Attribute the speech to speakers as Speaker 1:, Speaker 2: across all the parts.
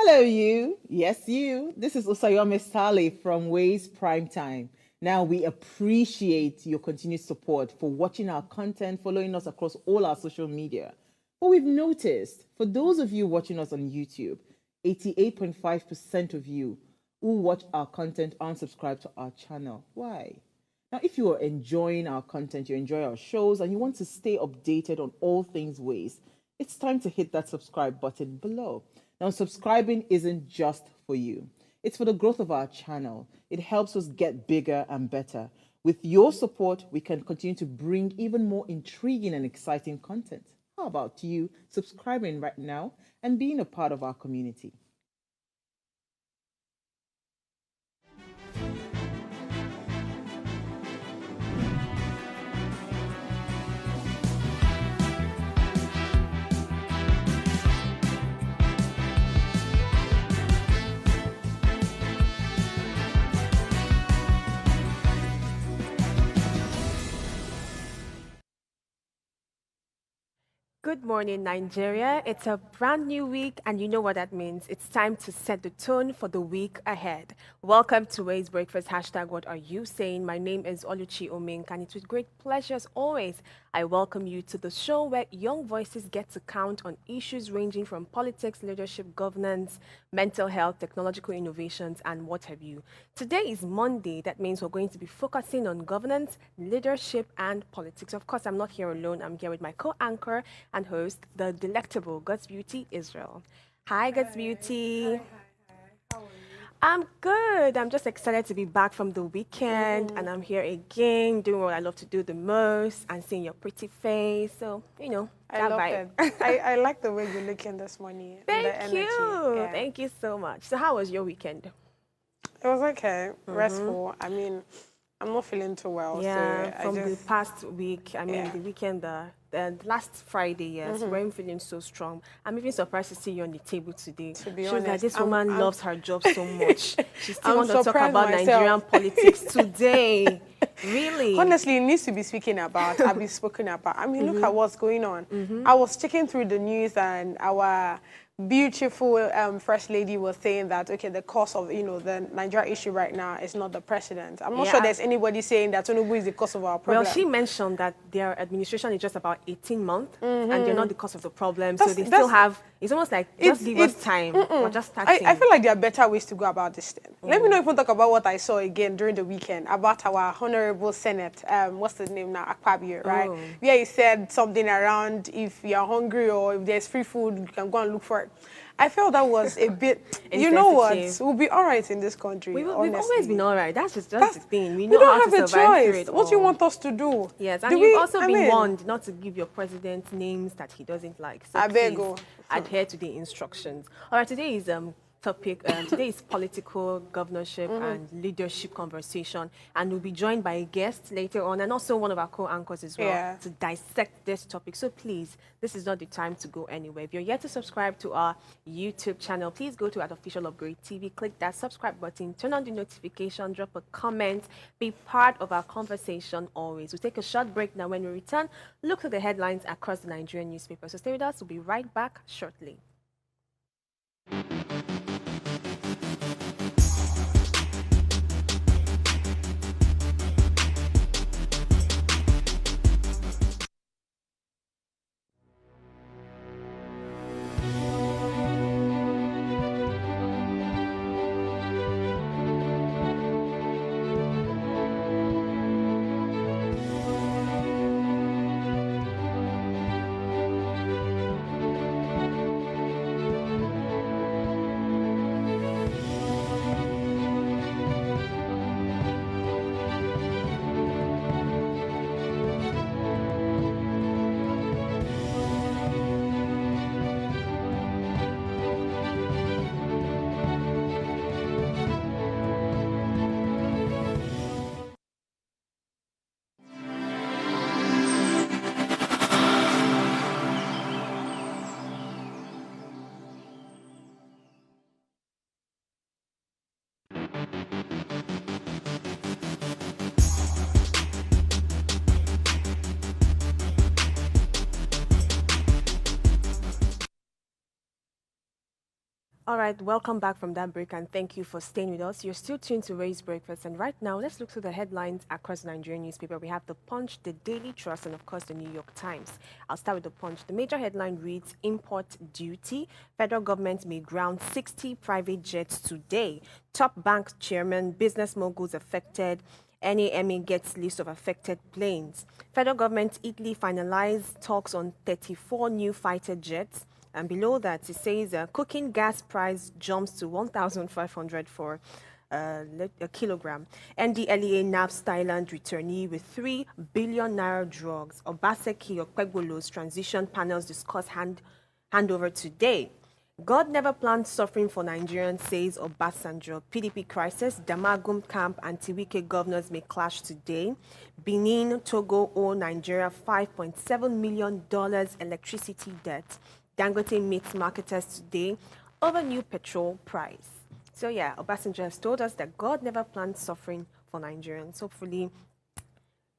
Speaker 1: Hello, you. Yes, you. This is Usayome Sale from Ways Primetime. Now, we appreciate your continued support for watching our content, following us across all our social media. But we've noticed, for those of you watching us on YouTube, 88.5% of you who watch our content aren't subscribed to our channel. Why? Now, if you are enjoying our content, you enjoy our shows, and you want to stay updated on all things Ways, it's time to hit that subscribe button below. Now, subscribing isn't just for you. It's for the growth of our channel. It helps us get bigger and better. With your support, we can continue to bring even more intriguing and exciting content. How about you subscribing right now and being a part of our community?
Speaker 2: Good morning, Nigeria. It's a brand new week, and you know what that means. It's time to set the tone for the week ahead. Welcome to Ways Breakfast. Hashtag what are you saying? My name is Oluchi Omink, and it's with great pleasure, as always, I welcome you to the show where young voices get to count on issues ranging from politics, leadership, governance, mental health, technological innovations, and what have you. Today is Monday. That means we're going to be focusing on governance, leadership, and politics. Of course, I'm not here alone. I'm here with my co-anchor and host, the delectable God's Beauty Israel. Hi, God's Beauty.
Speaker 3: How are you?
Speaker 2: I'm good. I'm just excited to be back from the weekend, and I'm here again doing what I love to do the most and seeing your pretty face. So,
Speaker 3: I
Speaker 2: that
Speaker 3: love
Speaker 2: vibe.
Speaker 3: that. I like the way you're looking this morning. and the
Speaker 2: Thank
Speaker 3: energy.
Speaker 2: you.
Speaker 3: Yeah.
Speaker 2: Thank you so much. So, how was your weekend?
Speaker 3: It was okay, restful. I mean, I'm not feeling too well,
Speaker 2: Yeah,
Speaker 3: so
Speaker 2: from
Speaker 3: I
Speaker 2: the
Speaker 3: just
Speaker 2: past week,
Speaker 3: Yeah.
Speaker 2: the weekend, the last Friday, yes, we weren't feeling so strong. I'm even surprised to see you on the table today.
Speaker 3: To be
Speaker 2: Shows that
Speaker 3: honest,
Speaker 2: this
Speaker 3: I'm-
Speaker 2: woman
Speaker 3: I'm-
Speaker 2: loves her job so much. She still
Speaker 3: I'm
Speaker 2: wants to talk
Speaker 3: surprised
Speaker 2: about
Speaker 3: myself.
Speaker 2: Nigerian politics today. Really?
Speaker 3: honestly, it needs to be speaking about. I've been spoken about. I mean, look at what's going on. I was checking through the news, and our beautiful First Lady was saying that okay, the cause of the Nigeria issue right now is not the president. I'm not sure
Speaker 2: Yeah.
Speaker 3: there's anybody saying that Tinubu is the cause of our problem.
Speaker 2: Well, she mentioned that their administration is just about 18 months, and they're not the cause of the problem. So
Speaker 3: That's-
Speaker 2: they still
Speaker 3: that's-
Speaker 2: have, it's almost like, just give us time. We're just starting.
Speaker 3: I feel like there are better ways to go about this thing. Let me not even talk about what I saw again during the weekend about our Honorable Senate, what's the name now, Akpabio, right?
Speaker 2: Oh.
Speaker 3: Where he said something around if you're hungry or if there's free food, you can go and look for it. I felt that was a bit, you know what,
Speaker 2: Insensitive.
Speaker 3: we'll be all right in this country,
Speaker 2: We've
Speaker 3: honestly.
Speaker 2: always been all right. That's just the thing. We
Speaker 3: We
Speaker 2: know
Speaker 3: don't
Speaker 2: how
Speaker 3: have
Speaker 2: to
Speaker 3: a
Speaker 2: survive through
Speaker 3: choice.
Speaker 2: it
Speaker 3: What do you
Speaker 2: all.
Speaker 3: want us to do?
Speaker 2: Yes, and
Speaker 3: Do
Speaker 2: you've
Speaker 3: we-
Speaker 2: also
Speaker 3: I
Speaker 2: been
Speaker 3: mean,
Speaker 2: warned not to give your president names that he doesn't like. So
Speaker 3: I beg
Speaker 2: please
Speaker 3: you.
Speaker 2: adhere to the instructions. All right, today is today is political governorship and leadership conversation, and we'll be joined by a guest later on, and also one of our co-anchors as well
Speaker 3: Yeah.
Speaker 2: to dissect this topic. So please, this is not the time to go anywhere. If you're yet to subscribe to our YouTube channel, please go to Official Upgrade TV, click that subscribe button, turn on the notification, drop a comment, be part of our conversation always. We'll take a short break now. When we return, look at the headlines across the Nigerian newspaper. So stay with us. We'll be right back shortly. All right, welcome back from that break, and thank you for staying with us. You're still tuned to Raise Breakfast, and right now, let's look through the headlines across the Nigerian newspaper. We have The Punch, The Daily Trust, and of course, The New York Times. I'll start with The Punch. The major headline reads, Import Duty. Federal government may ground 60 private jets today. Top bank chairman, business moguls affected. NAMA gets list of affected planes. Federal government Italy finalized talks on 34 new fighter jets. And below that, it says cooking gas price jumps to 1,500 for a kilogram. NDLEA naps Thailand returnee with 3 billion naira drugs. Obaseki Okpegbolo's transition panels discuss handover today. God never planned suffering for Nigerians, says Obasanjo. PDP crisis, Damagum camp, anti-Wike governors may clash today. Benin, Togo owe Nigeria $5.7 million electricity debt. Dangote meets marketers today over new petrol price. So yeah, Obasanjo has told us that God never planned suffering for Nigerians. Hopefully,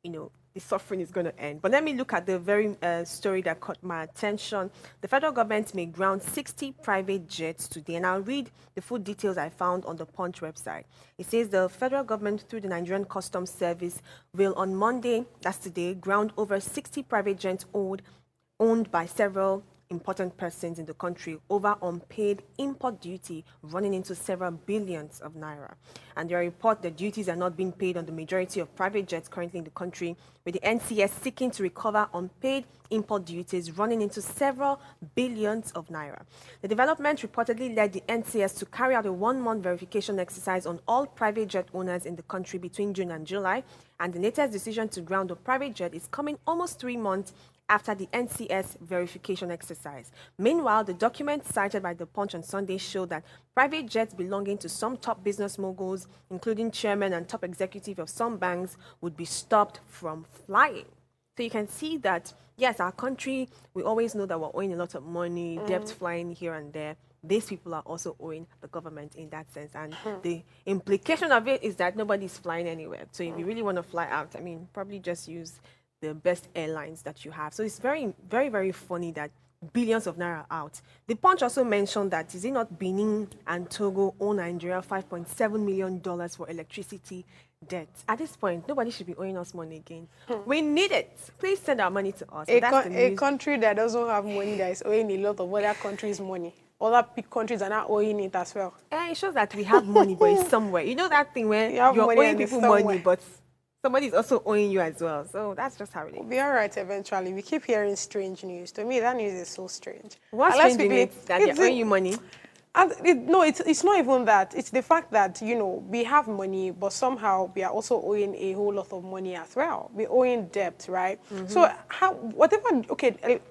Speaker 2: the suffering is going to end. But let me look at the very story that caught my attention. The federal government may ground 60 private jets today, and I'll read the full details I found on the Punch website. It says the federal government, through the Nigerian Customs Service, will on Monday, that's today, ground over 60 private jets owned by several important persons in the country over unpaid import duty running into several billions of naira. And there are reports that duties are not being paid on the majority of private jets currently in the country, with the NCS seeking to recover unpaid import duties running into several billions of naira. The development reportedly led the NCS to carry out a one-month verification exercise on all private jet owners in the country between June and July, and the latest decision to ground a private jet is coming almost 3 months after the NCS verification exercise. Meanwhile, the documents cited by the Punch on Sunday show that private jets belonging to some top business moguls, including chairmen and top executives of some banks, would be stopped from flying. So you can see that, yes, our country, we always know that we're owing a lot of money, debt flying here and there. These people are also owing the government in that sense. And the implication of it is that nobody's flying anywhere. So if you really want to fly out, I mean, probably just use the best airlines that you have. So it's very, very, very funny that billions of naira out. The Punch also mentioned that, is it not Benin and Togo owe Nigeria $5.7 million for electricity debt? At this point, nobody should be owing us money again. We need it. Please send our money to us.
Speaker 3: A country that doesn't have money that is owing a lot of other countries' money. Other big countries are not owing it as well.
Speaker 2: Yeah, it shows that we have money, but it's somewhere. You know that thing where you're owing people money, but somebody is also owing you as well. So that's just how it is.
Speaker 3: We'll be all right eventually. We keep hearing strange news. To me, that news is so strange.
Speaker 2: What's strange in it? That they're owing you money?
Speaker 3: No, it's not even that. It's the fact that, we have money, but somehow we are also owing a whole lot of money as well. We're owing debt, right? So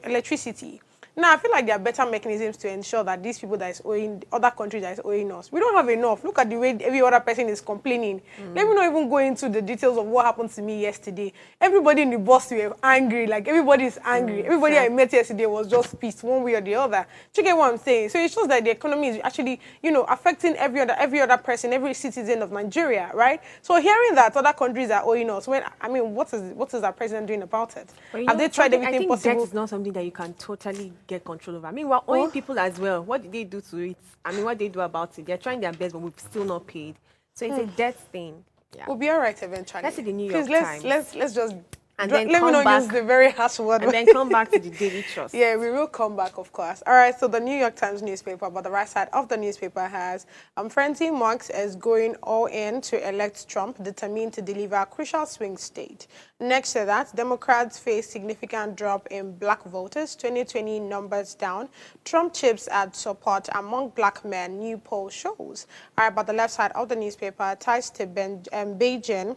Speaker 3: electricity. Now, I feel like there are better mechanisms to ensure that these people that is owing, other countries that is owing us, we don't have enough. Look at the way every other person is complaining. Let me not even go into the details of what happened to me yesterday. Everybody in the bus were angry. Like, everybody is angry. Everybody I met yesterday was just pissed one way or the other. Do you get what I'm saying? So it shows that the economy is actually, affecting every other person, every citizen of Nigeria, right? So hearing that other countries are owing us, what is our president doing about it? Have they tried everything possible?
Speaker 2: I think debt is not something that you can totally get control over. I mean, we're owing people as well. What did they do to it? I mean, what they do about it? They're trying their best, but we've still not paid. So it's a debt thing. Yeah.
Speaker 3: We'll be all right eventually.
Speaker 2: Let's see the New York
Speaker 3: Times. Let's just
Speaker 2: and then
Speaker 3: let me not use the very harsh word.
Speaker 2: And then come back to the Daily Trust.
Speaker 3: Yeah, we will come back, of course. All right, so the New York Times newspaper, but the right side of the newspaper has frenzy Marx is going all in to elect Trump, determined to deliver a crucial swing state. Next to that, Democrats face significant drop in black voters, 2020 numbers down. Trump chips at support among black men, new poll shows. All right, but the left side of the newspaper ties to Beijing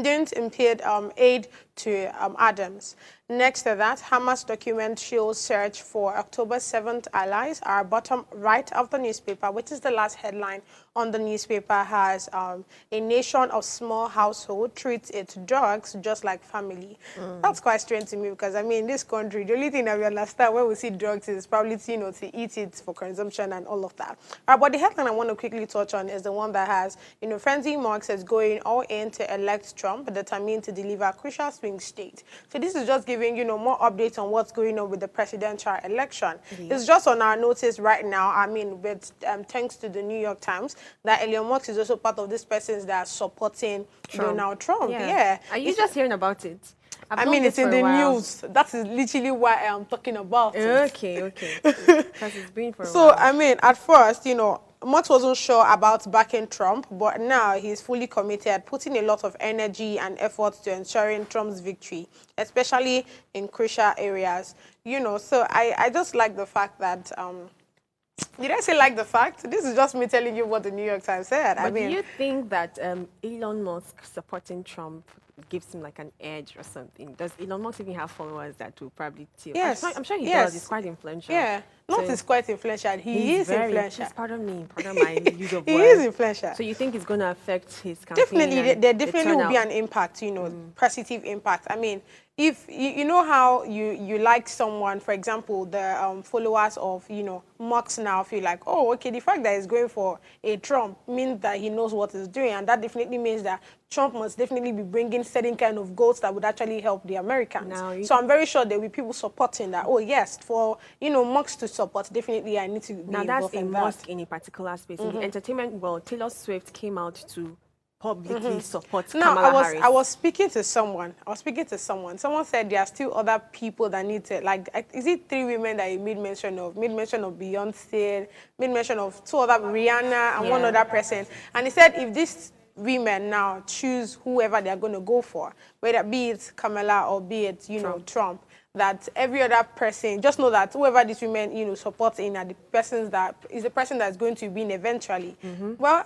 Speaker 3: didn't impede aid to Adams. Next to that, Hamas document shows search for October 7th allies. Our bottom right of the newspaper, which is the last headline on the newspaper, has a nation of small household treats its drugs just like family. That's quite strange to me because, I mean, in this country, the only thing that we understand when we see drugs is probably, to eat it for consumption and all of that. But the headline I want to quickly touch on is the one that has, frenzy Marx is going all in to elect Trump, determined to deliver a crucial swing state. So this is just giving giving, more updates on what's going on with the presidential election. It's just on our notice right now. I mean, with thanks to the New York Times, that Elon Musk is also part of these persons that are supporting Donald Trump. Yeah.
Speaker 2: Are you just hearing about it?
Speaker 3: I mean, it's in the news. That is literally why I'm talking about it.
Speaker 2: Okay. Because it's been for a while.
Speaker 3: So, I mean, at first, Musk wasn't sure about backing Trump, but now he's fully committed, putting a lot of energy and efforts to ensuring Trump's victory, especially in crucial areas. So I just like the fact that... did I say like the fact? This is just me telling you what the New York Times said.
Speaker 2: But do you think that Elon Musk supporting Trump gives him like an edge or something? Does Elon Musk even have followers that will probably tilt?
Speaker 3: Yes.
Speaker 2: I'm sure he does. He's quite influential.
Speaker 3: Yeah. He's quite influential. He is influential.
Speaker 2: Pardon my use of words.
Speaker 3: He is influential.
Speaker 2: So you think it's going to affect his campaign?
Speaker 3: Definitely. There definitely will be an impact, positive impact. I mean, if you know how you like someone, for example, the followers of, Musk now feel like, oh, okay, the fact that he's going for a Trump means that he knows what he's doing. And that definitely means that Trump must definitely be bringing certain kind of goals that would actually help the Americans. So I'm very sure there will be people supporting that. Oh, yes, for, Musk to support, definitely I need to be
Speaker 2: involved in that. Now, that's a Musk
Speaker 3: that.
Speaker 2: in a particular space. In the entertainment world, Taylor Swift came out to publicly support
Speaker 3: No,
Speaker 2: Kamala Harris.
Speaker 3: I was speaking to someone. Someone said there are still other people that need to, like, is it 3 women that he made mention of? Made mention of Beyonce, made mention of 2 other, Rihanna and 1 other person. And he said if these women now choose whoever they're going to go for, whether be it Kamala or be it, Trump, that every other person, just know that whoever these women, support in are the persons that is the person that's going to win eventually. Well,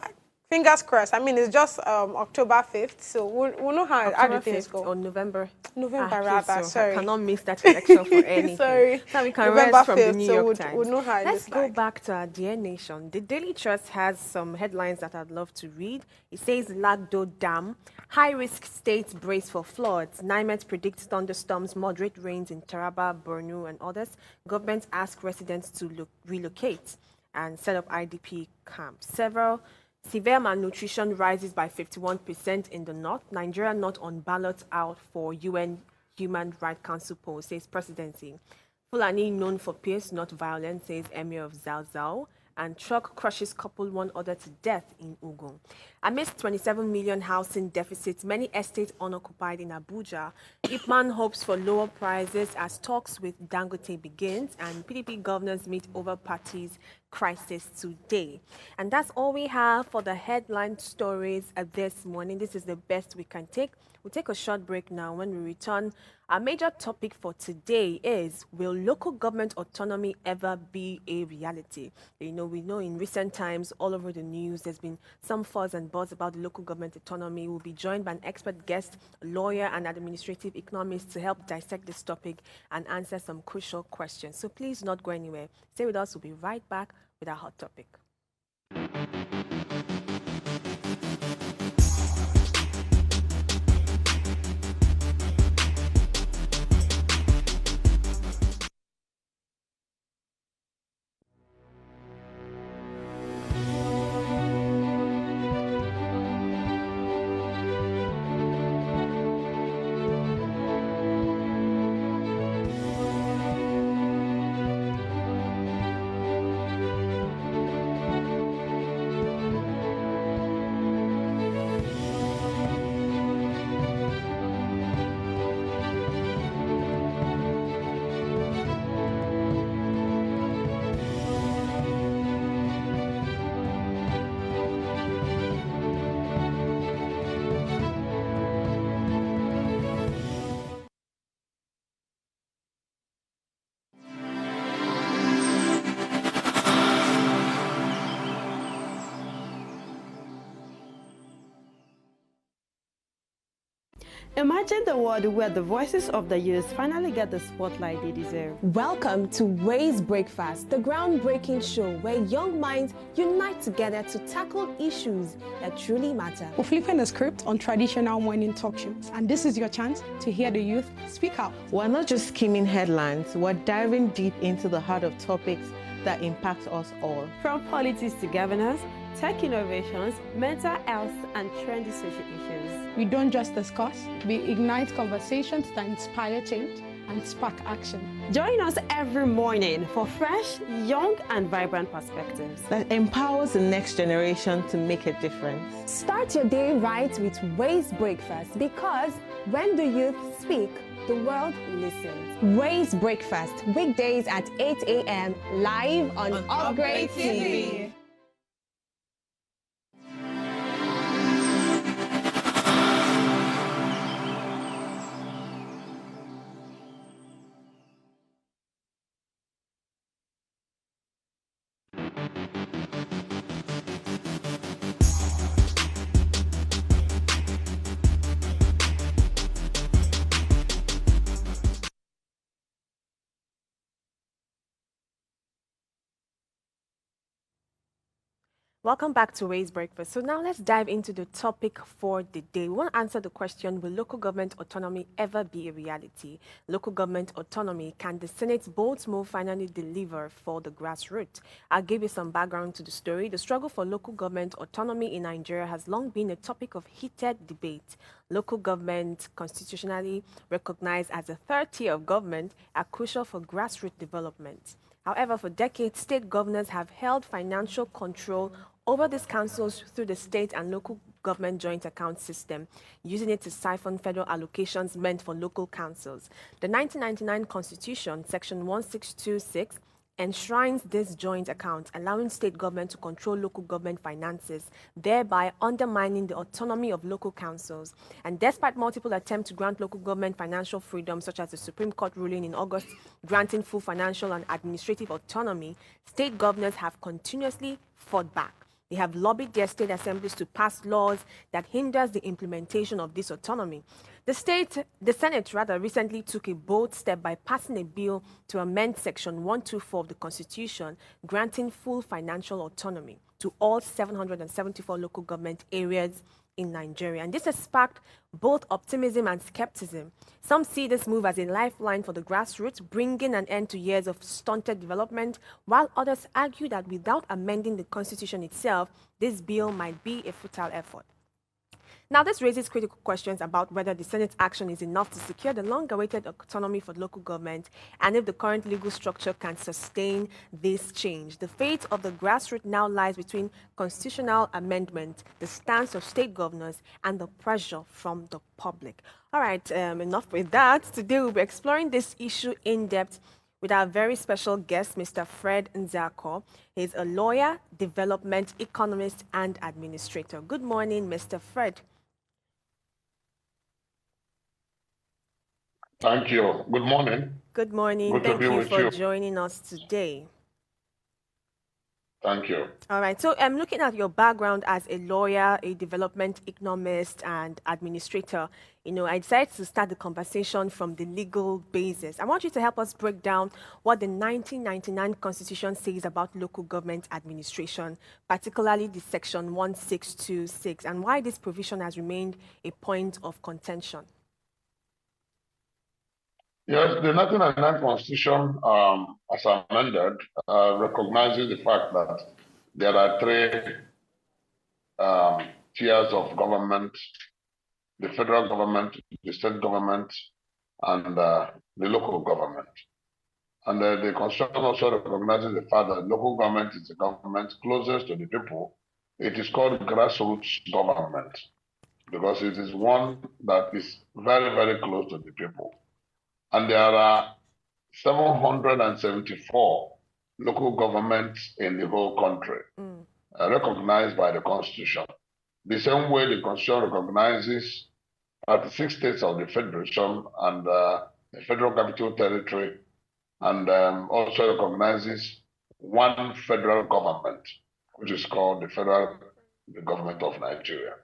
Speaker 3: fingers crossed. I mean, it's just October 5th, so we'll know how the things go.
Speaker 2: Or November.
Speaker 3: Rather,
Speaker 2: so
Speaker 3: sorry.
Speaker 2: I cannot miss that election for anything.
Speaker 3: Sorry.
Speaker 2: So we can
Speaker 3: November
Speaker 2: rest from
Speaker 3: 5th,
Speaker 2: the New York Times.
Speaker 3: We'll know how
Speaker 2: Let's go back to our dear nation. The Daily Trust has some headlines that I'd love to read. It says, Lagdo Dam, high-risk states brace for floods. NIMET predicts thunderstorms, moderate rains in Taraba, Borno, and others. Government asks residents to relocate and set up IDP camps. Severe malnutrition rises by 51% in the north. Nigeria not on ballot out for UN Human Rights Council poll, says presidency. Fulani known for peace, not violence, says Emir of Zauzau. And truck crushes couple 1 other to death in Ogun. Amidst 27 million housing deficits, many estates unoccupied in Abuja, Ipman hopes for lower prices as talks with Dangote begins and PDP governors meet over parties' crisis today. And that's all we have for the headline stories this morning. This is the best we can take. We'll take a short break now. When we return, our major topic for today is, will local government autonomy ever be a reality? We know in recent times, all over the news, there's been some fuzz and buzz about the local government autonomy. We'll be joined by an expert guest, a lawyer and administrative economist to help dissect this topic and answer some crucial questions. So please not go anywhere. Stay with us. We'll be right back with our hot topic.
Speaker 4: Imagine the world where the voices of the youth finally get the spotlight they deserve.
Speaker 2: Welcome to Ways Breakfast, the groundbreaking show where young minds unite together to tackle issues that truly matter.
Speaker 5: We're flipping the script on traditional morning talk shows, and this is your chance to hear the youth speak out.
Speaker 1: We're not just skimming headlines, we're diving deep into the heart of topics that impact us all.
Speaker 4: From politics to governance, tech innovations, mental health, and trendy social issues.
Speaker 5: We don't just discuss, we ignite conversations that inspire change and spark action.
Speaker 4: Join us every morning for fresh, young, and vibrant perspectives
Speaker 1: that empowers the next generation to make a difference.
Speaker 2: Start your day right with Ways Breakfast, because when the youth speak, the world listens.
Speaker 6: Ways Breakfast, weekdays at 8 a.m. live on Upgrade TV.
Speaker 2: Welcome back to Ways Breakfast. So now let's dive into the topic for the day. We want to answer the question, will local government autonomy ever be a reality? Local government autonomy, can the Senate's bold move finally deliver for the grassroots? I'll give you some background to the story. The struggle for local government autonomy in Nigeria has long been a topic of heated debate. Local government, constitutionally recognized as a third tier of government, are crucial for grassroots development. However, for decades, state governors have held financial control over these councils through the state and local government joint account system, using it to siphon federal allocations meant for local councils. The 1999 Constitution, Section 1626, enshrines this joint account, allowing state government to control local government finances, thereby undermining the autonomy of local councils. And despite multiple attempts to grant local government financial freedom, such as the Supreme Court ruling in August granting full financial and administrative autonomy, state governors have continuously fought back. They have lobbied their state assemblies to pass laws that hinders the implementation of this autonomy. The Senate recently took a bold step by passing a bill to amend Section 124 of the Constitution, granting full financial autonomy to all 774 local government areas in Nigeria. And this has sparked both optimism and skepticism. Some see this move as a lifeline for the grassroots, bringing an end to years of stunted development, while others argue that without amending the Constitution itself, this bill might be a futile effort. Now, this raises critical questions about whether the Senate's action is enough to secure the long-awaited autonomy for local government, and if the current legal structure can sustain this change. The fate of the grassroots now lies between constitutional amendment, the stance of state governors, and the pressure from the public. All right, enough with that. Today, we'll be exploring this issue in depth with our very special guest, Mr. Fred Nzeako. He's a lawyer, development economist, and administrator. Good morning, Mr. Fred.
Speaker 7: Thank you. Good morning.
Speaker 2: Good morning.
Speaker 7: Good
Speaker 2: Thank
Speaker 7: to be
Speaker 2: you
Speaker 7: with
Speaker 2: for
Speaker 7: you.
Speaker 2: joining us today.
Speaker 7: Thank you.
Speaker 2: All right. So I'm looking at your background as a lawyer, a development economist, and administrator. I decided to start the conversation from the legal basis. I want you to help us break down what the 1999 Constitution says about local government administration, particularly the Section 1626, and why this provision has remained a point of contention.
Speaker 7: Yes, the 1999 Constitution, as amended, recognizes the fact that there are three tiers of government: the federal government, the state government, and the local government. And the Constitution also recognizes the fact that local government is the government closest to the people. It is called grassroots government because it is one that is very, very close to the people. And there are 774 local governments in the whole country recognized by the Constitution. The same way the Constitution recognizes 36 states of the Federation and the Federal Capital Territory, and also recognizes one federal government, which is called the Government of Nigeria.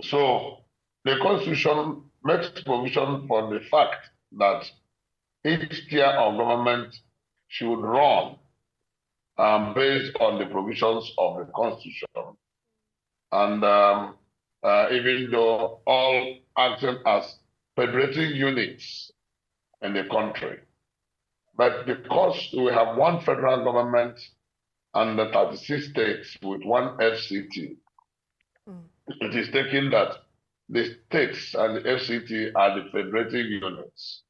Speaker 7: So the Constitution makes provision for the fact that each tier of government should run based on the provisions of the Constitution. And even though all acting as federating units in the country, but because we have one federal government and the 36 states with one FCT, it is taken that the states and the FCT are the federating units.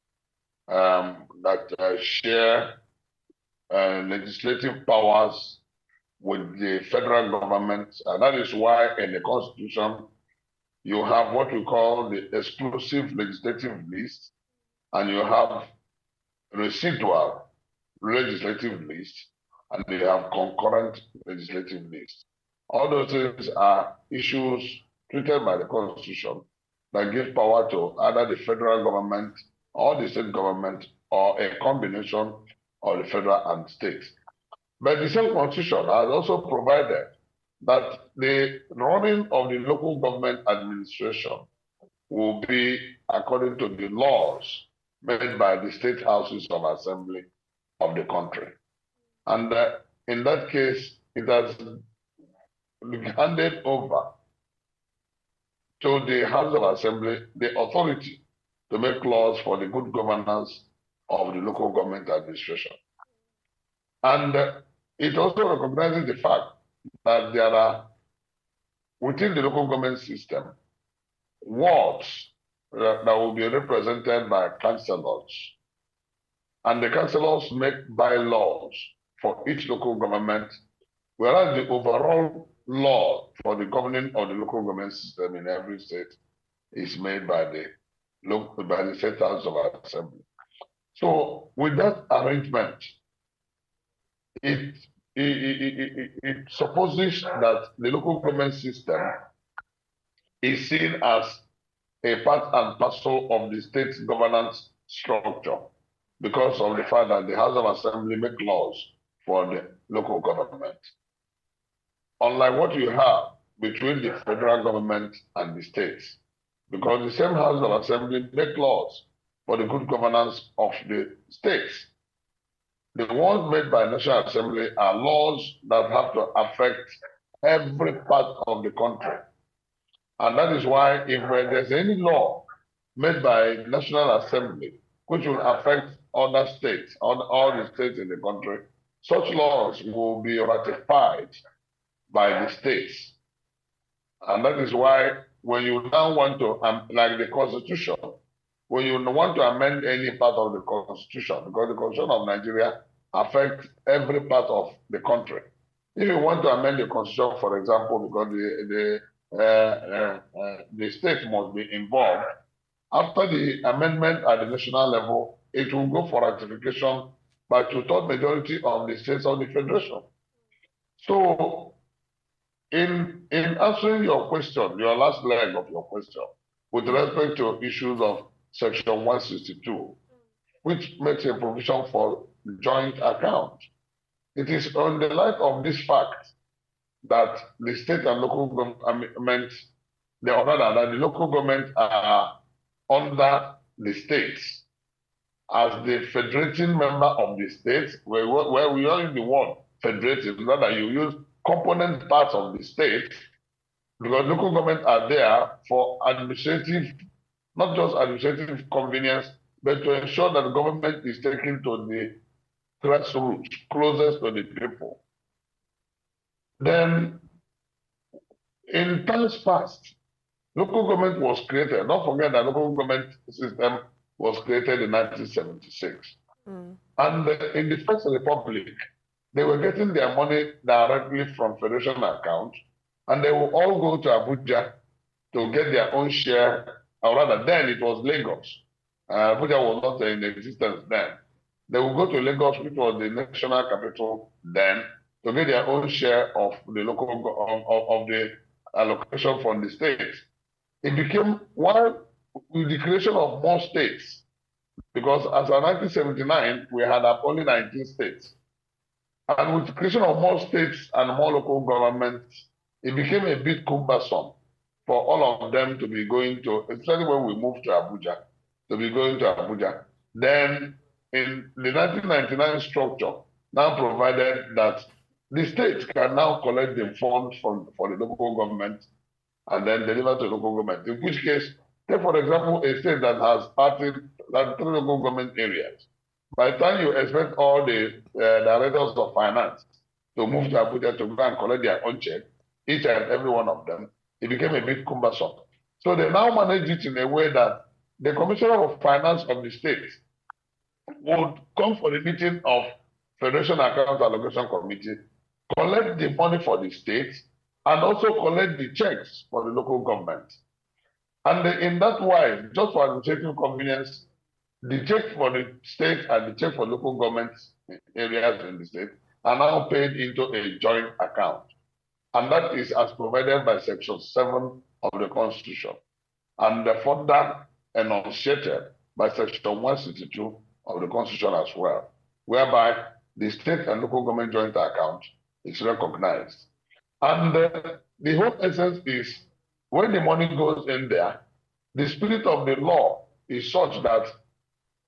Speaker 7: that share legislative powers with the federal government. And that is why in the Constitution, you have what we call the exclusive legislative list, and you have residual legislative list, and you have concurrent legislative list. All those things are issues treated by the Constitution that give power to either the federal government or the state government or a combination of the federal and state. But the same Constitution has also provided that the running of the local government administration will be according to the laws made by the state houses of assembly of the country. And in that case, it has been handed over to the House of Assembly the authority to make laws for the good governance of the local government administration. And it also recognizes the fact that there are, within the local government system, wards that will be represented by councillors. And the councillors make bylaws for each local government, whereas the overall law for the governing of the local government system in every state is made by the state house of assembly. So with that arrangement, it supposes that the local government system is seen as a part and parcel of the state governance structure because of the fact that the House of Assembly make laws for the local government. Unlike what you have between the federal government and the states, because the same House of Assembly make laws for the good governance of the states. The ones made by National Assembly are laws that have to affect every part of the country. And that is why if there's any law made by National Assembly which will affect other states, all the states in the country, such laws will be ratified by the states. And that is why when you now want to, like the Constitution, when you want to amend any part of the Constitution, because the Constitution of Nigeria affects every part of the country. If you want to amend the Constitution, for example, because the state must be involved, after the amendment at the national level, it will go for ratification by two-thirds majority of the states of the Federation. So, in answering your question, your last leg of your question, with respect to issues of Section 162, which makes a provision for joint account, it is on the light of this fact that the state and local government, that the local government are under the states as the federating member of the states, where we are in the word federative, not that you use component parts of the state, because local government are there for administrative, not just administrative convenience, but to ensure that the government is taken to the grassroots, closest to the people. Then, in times past, local government was created. Don't forget that local government system was created in 1976. And in the First Republic, they were getting their money directly from Federation account, and they will all go to Abuja to get their own share, or rather then it was Lagos. Abuja was not in existence then. They will go to Lagos, which was the national capital then, to get their own share of the local of the allocation from the states. It became one with the creation of more states, because as of 1979 we had only 19 states, and with the creation of more states and more local governments, it became a bit cumbersome for all of them to be going to, especially when we moved to Abuja, to be going to Abuja. Then in the 1999 structure now provided that the states can now collect the funds for the local government and then deliver to local government. In which case, take for example a state that has 3 local government areas. By the time you expect all the directors of finance to move to Abuja to go and collect their own check, each and every one of them, it became a bit cumbersome. So they now manage it in a way that the Commissioner of Finance of the state would come for the meeting of Federation Account Allocation Committee, collect the money for the state, and also collect the checks for the local government. And in that way, just for administrative convenience, the check for the state and the check for local government areas in the state are now paid into a joint account. And that is as provided by Section 7 of the Constitution, and further enunciated by Section 162 of the Constitution as well, whereby the state and local government joint account is recognized. And the whole essence is when the money goes in there, the spirit of the law is such that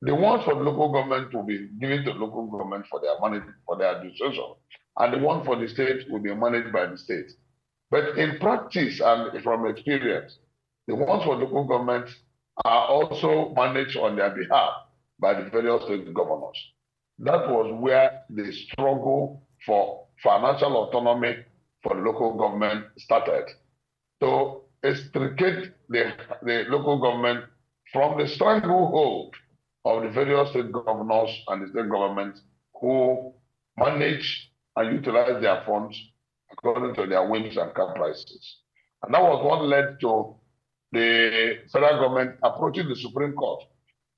Speaker 7: the ones for the local government will be given to local government for their money, for their administration, and the one for the state will be managed by the state. But in practice and from experience, the ones for local government are also managed on their behalf by the various state governors. That was where the struggle for financial autonomy for the local government started. To extricate the local government from the stranglehold of the various state governors and the state governments who manage and utilize their funds according to their whims and caprices. And that was what led to the federal government approaching the Supreme Court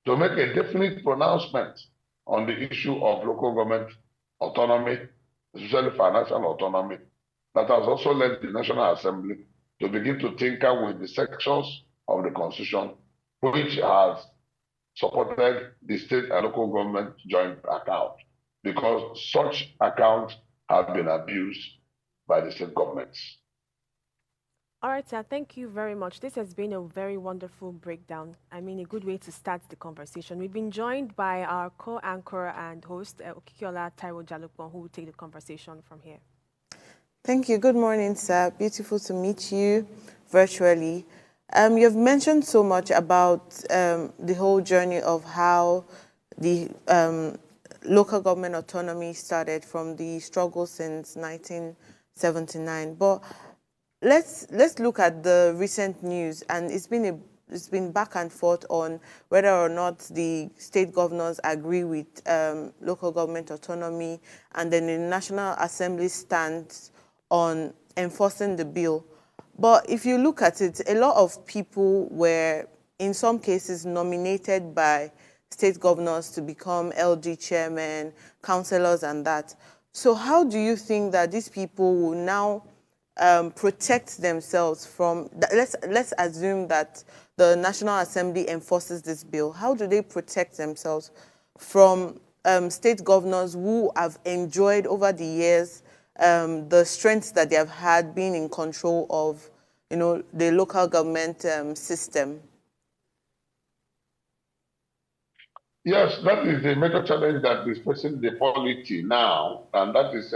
Speaker 7: to make a definite pronouncement on the issue of local government autonomy, especially financial autonomy. That has also led the National Assembly to begin to tinker with the sections of the Constitution which has supported the state and local government joint account, because such accounts have been abused by the state governments.
Speaker 2: All right, sir. Thank you very much. This has been a very wonderful breakdown. I mean, a good way to start the conversation. We've been joined by our co-anchor and host, Okikiola Taiwo Jalukon, who will take the conversation from here.
Speaker 8: Thank you. Good morning, sir. Beautiful to meet you virtually. You've mentioned so much about the whole journey of how the local government autonomy started from the struggle since 1979. But let's look at the recent news, and it's been back and forth on whether or not the state governors agree with local government autonomy, and then the National Assembly stands on enforcing the bill. But if you look at it, a lot of people were, in some cases, nominated by state governors to become LG chairmen, councillors, and that. So how do you think that these people will now protect themselves from, let's assume that the National Assembly enforces this bill. How do they protect themselves from state governors who have enjoyed over the years the strengths that they have had being in control of, the local government system?
Speaker 7: Yes, that is the major challenge that is facing the polity now, and that is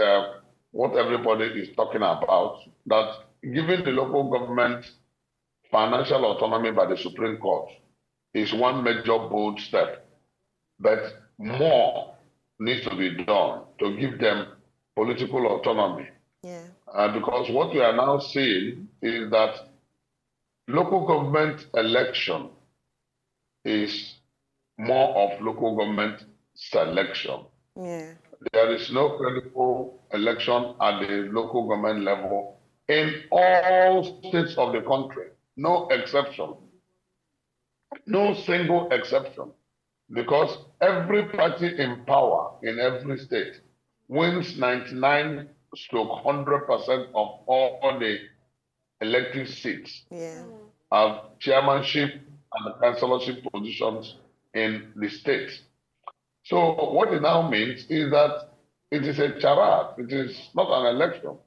Speaker 7: what everybody is talking about, that giving the local government financial autonomy by the Supreme Court is one major bold step, but more needs to be done to give them political autonomy.
Speaker 8: Yeah.
Speaker 7: Because what we are now seeing is that local government election is more of local government selection.
Speaker 8: Yeah.
Speaker 7: There is no credible election at the local government level in all states of the country. No exception. No single exception. Because every party in power in every state wins 99-100% of all the elective seats.
Speaker 8: Yeah.
Speaker 7: Of chairmanship and councillorship positions in the state. So what it now means is that it is a charade. It is not an election.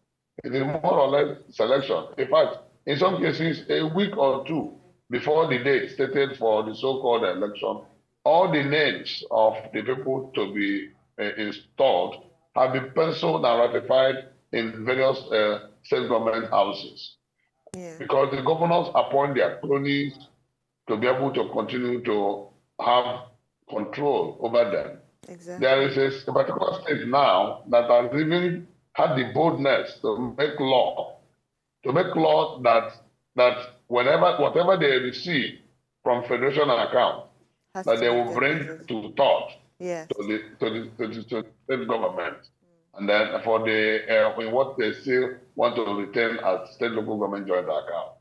Speaker 7: It is more or less selection. In fact, in some cases, a week or two before the date stated for the so-called election, all the names of the people to be installed have been penciled and ratified in various state government houses.
Speaker 8: Yeah.
Speaker 7: Because the governors appoint their cronies to be able to continue to have control over them.
Speaker 8: Exactly.
Speaker 7: There is a particular state now that has even had the boldness to make law that whatever they receive from federation account, that they will bring to thought
Speaker 8: Yes.
Speaker 7: to the state government. And then for in what they still want to retain as state local government joint account.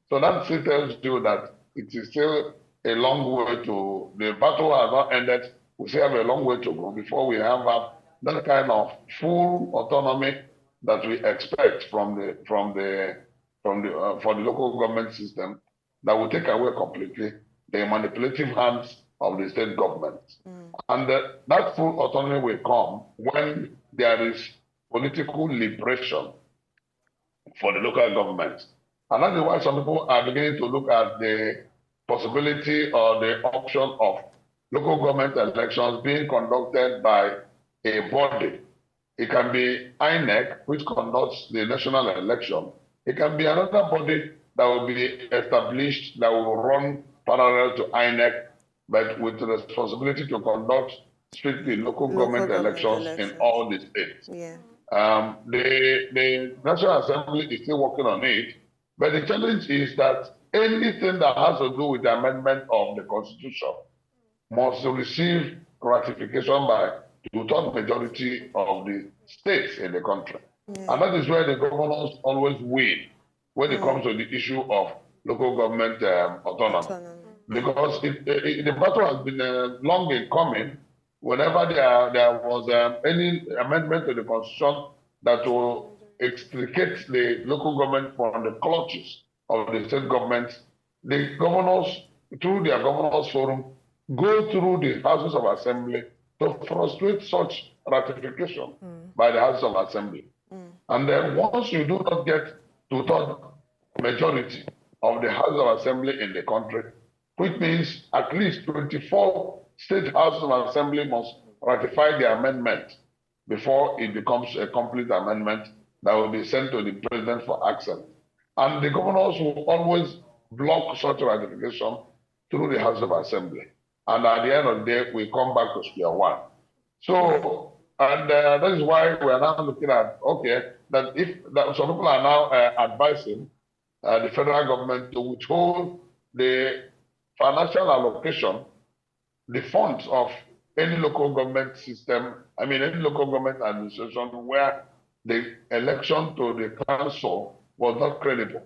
Speaker 7: So that still tells you that it is still a long way to, the battle has not ended. We still have a long way to go before we have that kind of full autonomy that we expect for the local government system that will take away completely the manipulative hands of the state government. And that full autonomy will come when there is political liberation for the local government. And that is why some people are beginning to look at the possibility or the option of local government elections being conducted by a body. It can be INEC, which conducts the national election. It can be another body that will be established that will run parallel to INEC, but with the responsibility to conduct strictly local government elections in all the states.
Speaker 8: Yeah.
Speaker 7: The National Assembly is still working on it, but the challenge is that anything that has to do with the amendment of the Constitution must receive ratification by the two-thirds majority of the states in the country. Yeah. And that is where the governors always win when it comes to the issue of local government autonomy. Because the battle has been long in coming. Whenever there was any amendment to the Constitution that will extricate the local government from the clutches of the state government, the governors, through their governors forum, go through the houses of assembly to frustrate such ratification by the houses of assembly. And then once you do not get two-thirds majority of the houses of assembly in the country, which means at least 24 state houses of assembly must ratify the amendment before it becomes a complete amendment that will be sent to the president for action. And the governors will always block such ratification through the House of Assembly. And at the end of the day, we come back to square one. So, and that is why we are now looking at, okay, that some people are now advising the federal government to withhold the financial allocation, the funds of any local government system, any local government administration where the election to the council was not credible.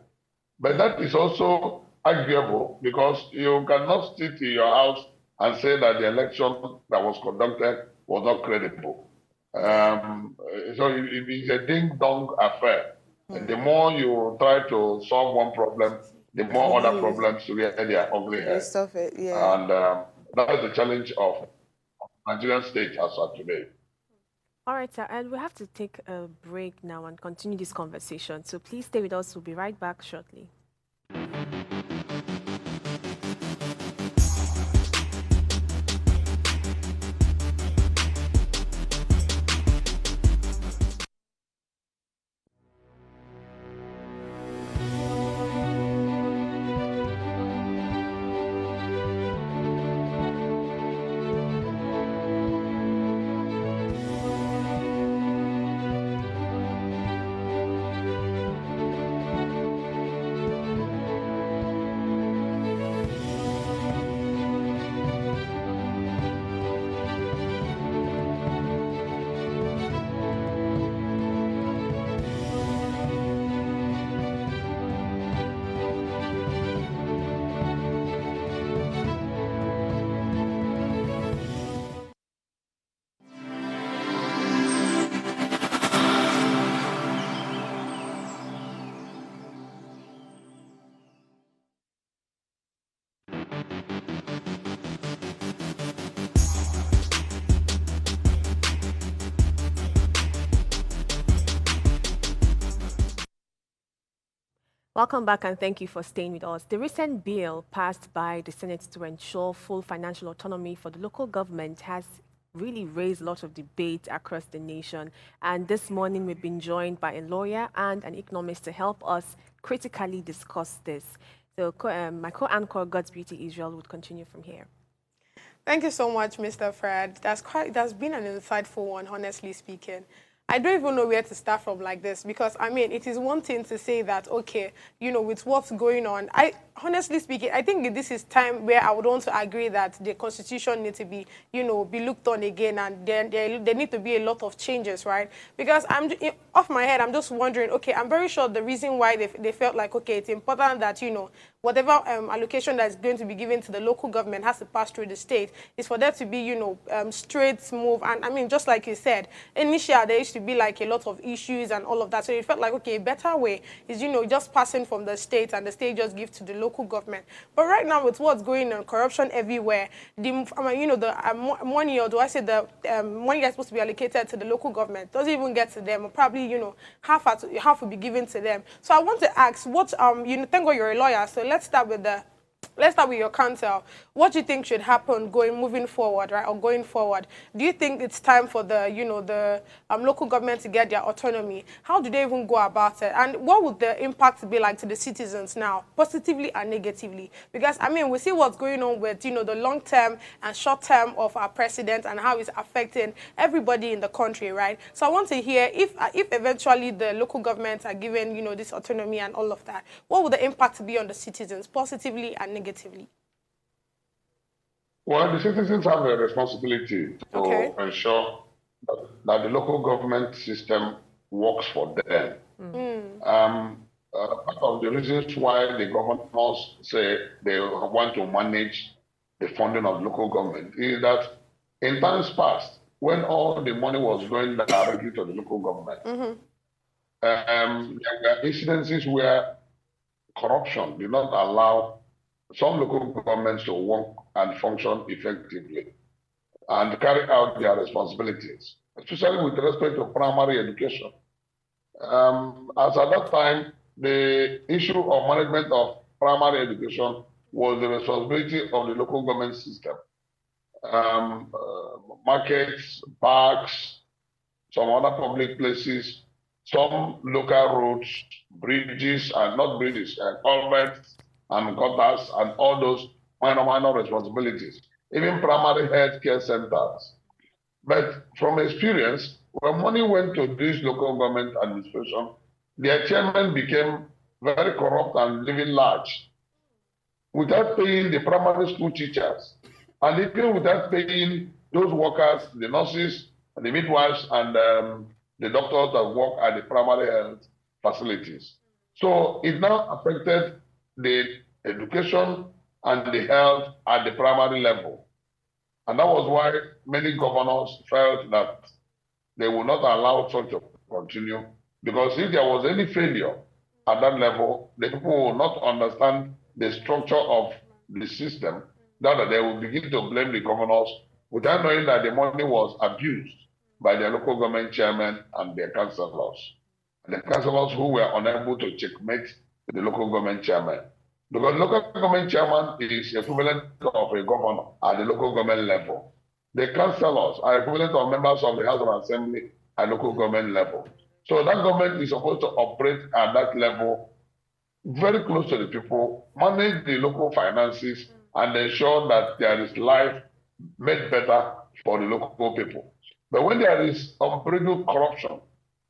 Speaker 7: But that is also arguable because you cannot sit in your house and say that the election that was conducted was not credible. So it is a ding-dong affair. And the more you try to solve one problem, the more other problems rear their ugly head. And that is the challenge of Nigerian state as of today.
Speaker 2: All right, sir, and we have to take a break now and continue this conversation. So please stay with us. We'll be right back shortly. Welcome back and thank you for staying with us. The recent bill passed by the Senate to ensure full financial autonomy for the local government has really raised a lot of debate across the nation. And this morning we've been joined by a lawyer and an economist to help us critically discuss this. So my co-anchor, God's Beauty Israel, would continue from here.
Speaker 3: Thank you so much, Mr. Fred. That's been an insightful one, honestly speaking. I don't even know where to start from like this, because I mean, it is one thing to say that, okay, you know, with what's going on, honestly speaking, I think this is time where I would want to agree that the constitution needs to be, you know, be looked on again, and there need to be a lot of changes, right? Because off my head, I'm just wondering, okay, I'm very sure the reason why they felt like, okay, it's important that, you know, whatever allocation that's going to be given to the local government has to pass through the state is for there to be, you know, straight, smooth. And I mean, just like you said, initially there used to be like a lot of issues and all of that. So it felt like, okay, a better way is, you know, just passing from the state and the state just gives to the local government. But right now with what's going on, corruption everywhere, you know, the money, or do I say the money that's supposed to be allocated to the local government doesn't even get to them, or probably, you know, half will be given to them. So I want to ask, what, you know, thank God you're a lawyer, so let's start with your counsel. What do you think should happen moving forward, right, or going forward? Do you think it's time for the, you know, the local government to get their autonomy? How do they even go about it? And what would the impact be like to the citizens now, positively and negatively? Because, I mean, we see what's going on with, you know, the long term and short term of our president and how it's affecting everybody in the country, right? So I want to hear, if eventually the local governments are given, you know, this autonomy and all of that, what would the impact be on the citizens, positively and negatively?
Speaker 7: Well, the citizens have a responsibility to ensure that the local government system works for them. Part of the reasons why the governors say they want to manage the funding of local government is that in times past, when all the money was going directly to the local government, there were incidences where corruption did not allow some local governments to work and function effectively and carry out their responsibilities, especially with respect to primary education. As at that time, the issue of management of primary education was the responsibility of the local government system. Markets, parks, some other public places, some local roads, bridges, and not bridges, culverts and gutters, and all those minor responsibilities, even primary health care centers. But from experience, when money went to this local government administration, their chairman became very corrupt and living large, without paying the primary school teachers, and even without paying those workers, the nurses, the midwives, and the doctors that work at the primary health facilities. So it now affected the education and the health at the primary level. And that was why many governors felt that they would not allow such to continue, because if there was any failure at that level, the people will not understand the structure of the system, that they will begin to blame the governors without knowing that the money was abused by their local government chairmen and their councillors. The councillors who were unable to checkmate the local government chairman. Because local government chairman is equivalent of a governor at the local government level. The councillors are equivalent of members of the House of Assembly at local government level. So that government is supposed to operate at that level, very close to the people, manage the local finances, and ensure that there is life made better for the local people. But when there is unbridled corruption,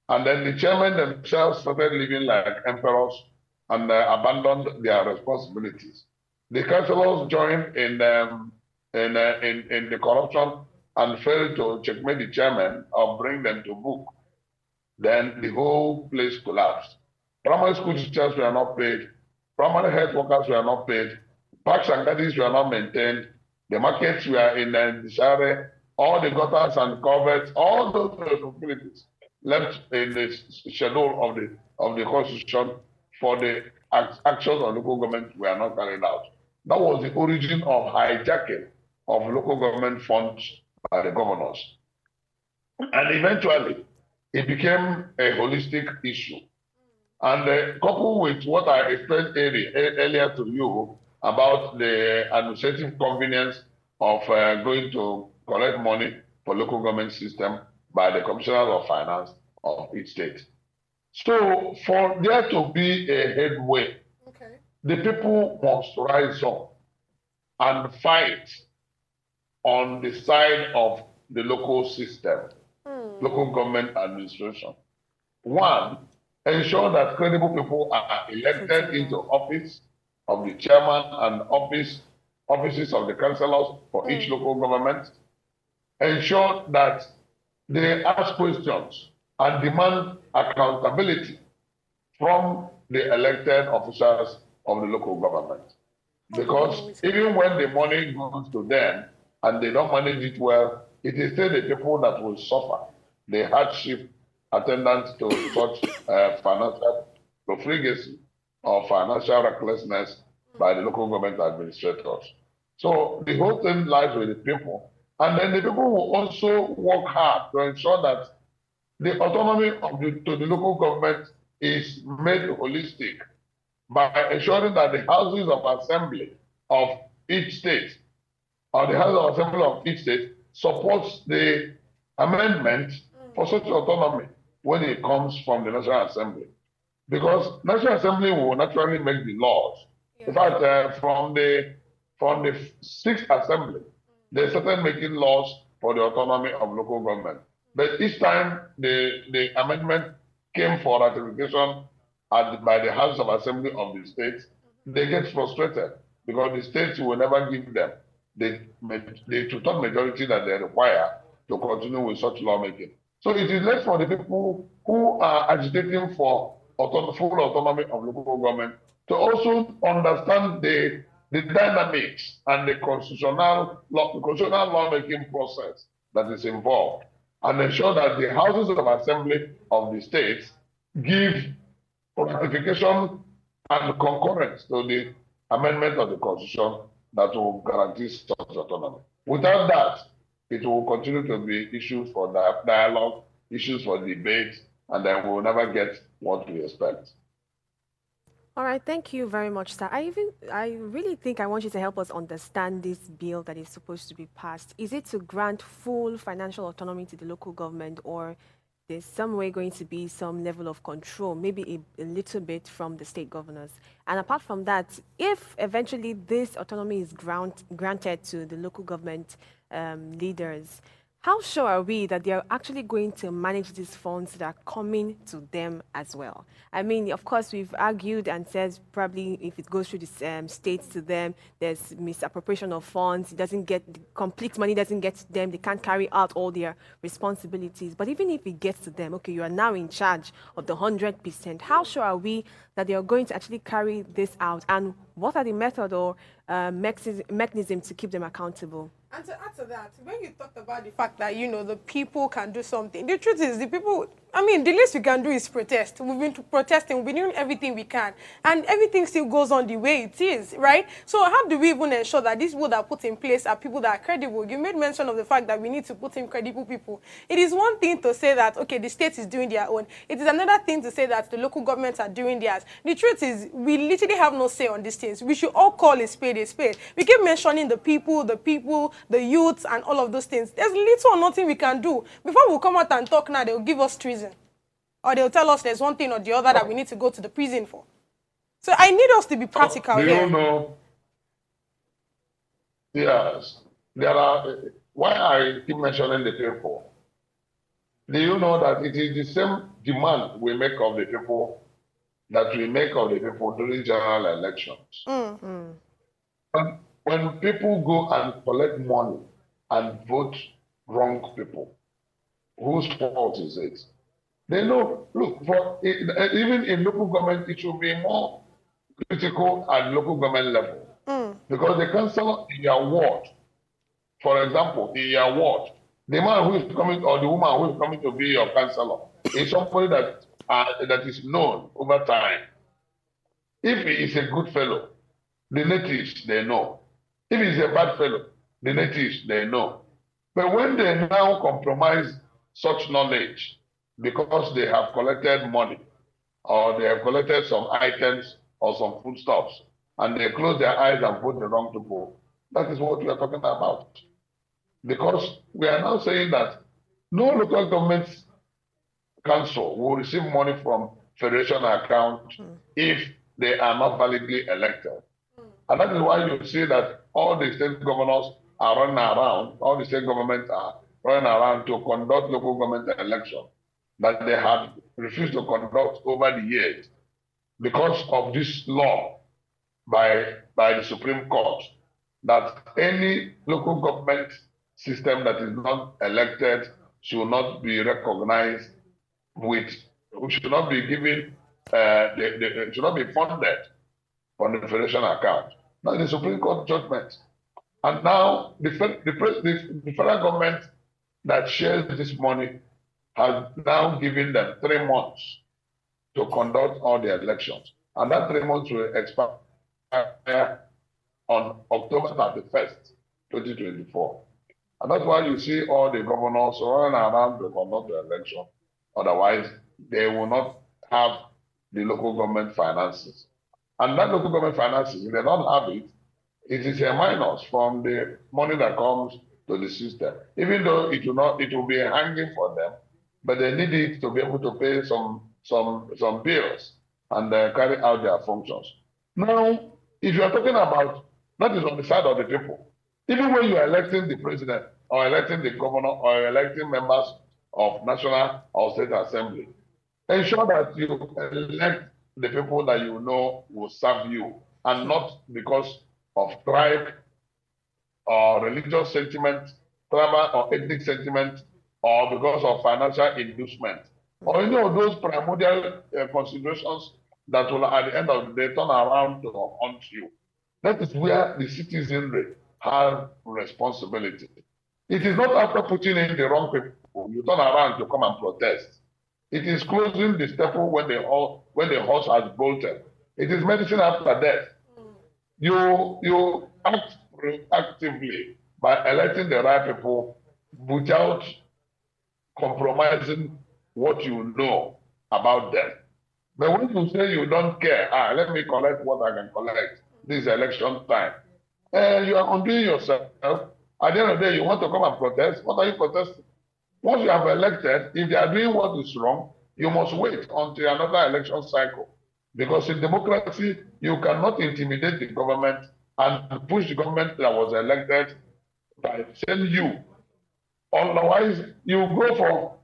Speaker 7: and then the chairmen themselves started living like emperors and abandoned their responsibilities, the councillors joined in the corruption and failed to checkmate the chairman or bring them to book. Then the whole place collapsed. Primary school teachers were not paid. Primary health workers were not paid. Parks and gardens were not maintained. The markets were in disarray. All the gutters and culverts, all those responsibilities left in the schedule of the constitution for the actions of local government were not carried out. That was the origin of hijacking of local government funds by the governors. And eventually, it became a holistic issue. And coupled with what I explained earlier to you about the administrative convenience of going to collect money for local government system by the commissioners of finance of each state. So for there to be a headway, the people must rise up and fight on the side of the local system. local government administration. One, ensure that credible people are elected into office of the chairman and offices of the councillors for each local government. Ensure that they ask questions and demand accountability from the elected officers of the local government. Because even when the money goes to them and they don't manage it well, it is still the people that will suffer the hardship attendant to such financial profligacy or financial recklessness by the local government administrators. So the whole thing lies with the people. And then the people will also work hard to ensure that the autonomy of to the local government is made holistic by ensuring that the houses of assembly of each state or the house of assembly of each state supports the amendment for such autonomy when it comes from the National Assembly. Because National Assembly will naturally make the laws. In fact, from the Sixth Assembly, they started making laws for the autonomy of local government. But each time the amendment came for ratification by the House of Assembly of the states, they get frustrated because the states will never give them the two-thirds majority that they require to continue with such lawmaking. So it is left for the people who are agitating for full autonomy of local government to also understand the dynamics and the constitutional lawmaking process that is involved, and ensure that the houses of assembly of the states give ratification and concurrence to the amendment of the constitution that will guarantee such autonomy. Without that, it will continue to be issues for dialogue, issues for debate, and then we will never get what we expect.
Speaker 2: All right, thank you very much, sir. I really think I want you to help us understand this bill that is supposed to be passed. Is it to grant full financial autonomy to the local government, or there's some way going to be some level of control, maybe a little bit from the state governors? And apart from that, if eventually this autonomy is granted to the local government leaders, how sure are we that they are actually going to manage these funds that are coming to them as well? I mean, of course, we've argued and said probably if it goes through the states to them, there's misappropriation of funds. It doesn't get the complete money, doesn't get to them. They can't carry out all their responsibilities. But even if it gets to them, okay, you are now in charge of the 100%. How sure are we that they are going to actually carry this out? And what are the method or mechanism to keep them accountable?
Speaker 3: And to add to that, when you talked about the fact that, you know, the people can do something, the truth is the people, I mean, the least we can do is protest. We've been protesting, we've been doing everything we can, and everything still goes on the way it is, right? So how do we even ensure that these people that are put in place are people that are credible? You made mention of the fact that we need to put in credible people. It is one thing to say that, okay, the state is doing their own. It is another thing to say that the local governments are doing theirs. The truth is, we literally have no say on these things. We should all call a spade a spade. We keep mentioning the people, the youths, and all of those things. There's little or nothing we can do. Before we come out and talk now, they'll give us treason. Or they'll tell us there's one thing or the other that we need to go to the prison for. So I need us to be practical here.
Speaker 7: You know, yes, there are, why I keep mentioning the people? Do you know that it is the same demand we make of the people that we make of the people during general elections? When people go and collect money and vote wrong people, whose fault is it? They know, look, even in local government, it should be more critical at local government level. Because the councillor in your ward, for example, in your ward, the man who is coming or the woman who is coming to be your councillor is somebody that is known over time. If he is a good fellow, the natives, they know. If he's a bad fellow, the natives, they know. But when they now compromise such knowledge because they have collected money or they have collected some items or some foodstuffs and they close their eyes and vote the wrong people, that is what we are talking about. Because we are now saying that no local government council will receive money from federation account if they are not validly elected. And that is why you see that all the state governors are running around, all the state governments are running around to conduct local government elections that they had refused to conduct over the years because of this law by the Supreme Court that any local government system that is not elected should not be recognized with, should not be given, should not be funded on the federation account. Now the Supreme Court judgment. And now the federal government that shares this money has now given them 3 months to conduct all the elections. And that 3 months will expire on October 31st, 2024. And that's why you see all the governors running around to conduct the election. Otherwise, they will not have the local government finances. And that local government finances, if they don't have it, it is a minus from the money that comes to the system. Even though it will be hanging for them, but they need it to be able to pay some bills and carry out their functions. Now, if you are talking about, that is on the side of the people. Even when you are electing the president, or electing the governor, or electing members of National or State Assembly, ensure that you elect the people that you know will serve you, and not because of tribe or religious sentiment, tribal or ethnic sentiment, or because of financial inducement, or any of those primordial considerations that will at the end of the day turn around to haunt you. That is where the citizenry have responsibility. It is not after putting in the wrong people, you turn around to come and protest. It is closing the staple when the horse has bolted. It is medicine after death. You act proactively by electing the right people without compromising what you know about them. But when you say you don't care, let me collect what I can collect, this is election time, you are undoing yourself. At the end of the day, you want to come and protest. What are you protesting? Once you have elected, if they are doing what is wrong, you must wait until another election cycle. Because in democracy, you cannot intimidate the government and push the government that was elected by saying you. Otherwise, you go for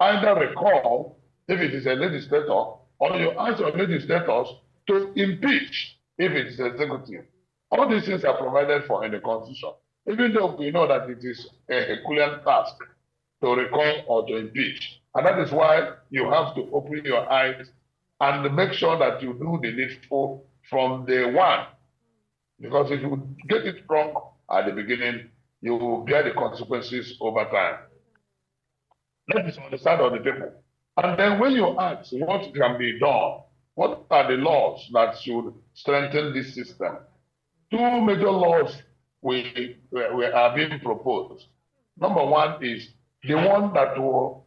Speaker 7: either recall, if it is a legislator, or you ask your legislators to impeach if it is executive. All these things are provided for in the Constitution, even though we know that it is a Herculean task to recall or to impeach. And that is why you have to open your eyes and make sure that you do the needful from day one. Because if you get it wrong at the beginning, you will bear the consequences over time. That is on the side of the people. And then when you ask what can be done, what are the laws that should strengthen this system? 2 major laws are being proposed. Number one is the one that will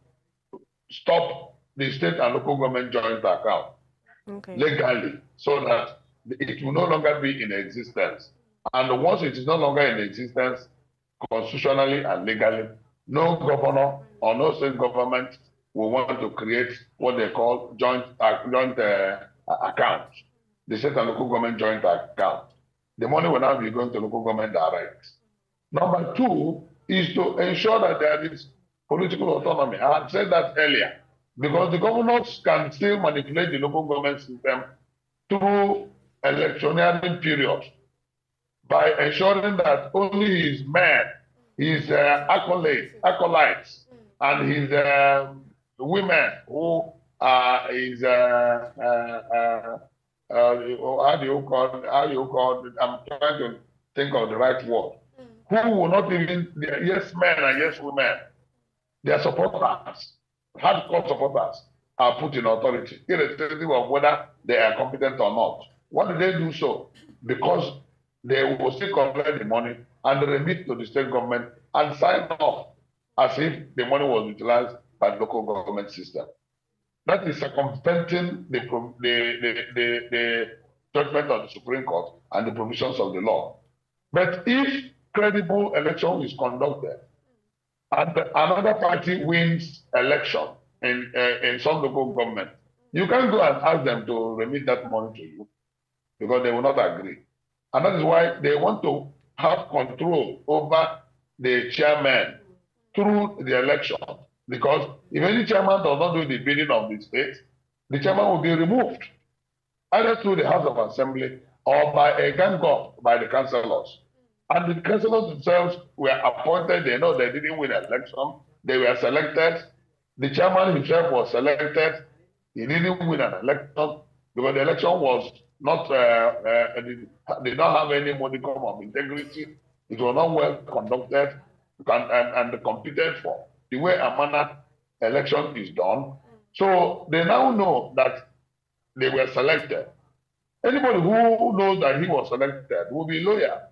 Speaker 7: stop the state and local government joint account legally, so that it will no longer be in existence. And once it is no longer in existence, constitutionally and legally, no governor or no state government will want to create what they call joint account, the state and local government joint account. The money will now be going to local government direct. Number 2 is to ensure that there is political autonomy. I had said that earlier, because the governors can still manipulate the local government system through electioneering period by ensuring that only his men, his acolytes, and his women who are his how do you call it? I'm trying to think of the right word. Who will not even, yes men and yes women, their supporters, hardcore supporters, are put in authority, irrespective of whether they are competent or not. Why do they do so? Because they will still collect the money and remit to the state government and sign off as if the money was utilized by the local government system. That is circumventing the judgment of the Supreme Court and the provisions of the law. But if credible election is conducted and another party wins election in some local government, you can't go and ask them to remit that money to you because they will not agree. And that is why they want to have control over the chairman through the election. Because if any chairman does not do the bidding of the state, the chairman will be removed, either through the House of Assembly or by a gang up by the councillors. And the councillors themselves were appointed, they know they didn't win an election, they were selected. The chairman himself was selected, he didn't win an election because the election was not, did not have any modicum of integrity, it was not well conducted and competed for the way a manner election is done. So they now know that they were selected. Anybody who knows that he was selected will be loyal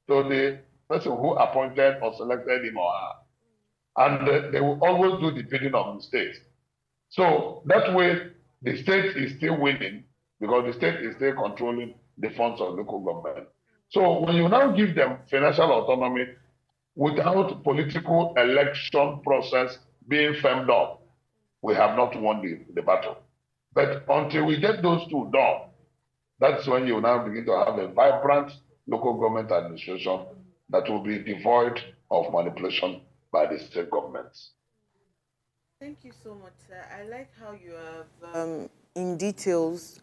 Speaker 7: to the person who appointed or selected him or her. And they will always do the bidding of the state. So that way, the state is still winning because the state is still controlling the funds of local government. So when you now give them financial autonomy without political election process being firmed up, we have not won the battle. But until we get those two done, that's when you now begin to have a vibrant local government administration that will be devoid of manipulation by the state governments.
Speaker 8: Thank you so much, sir. I like how you have, in details,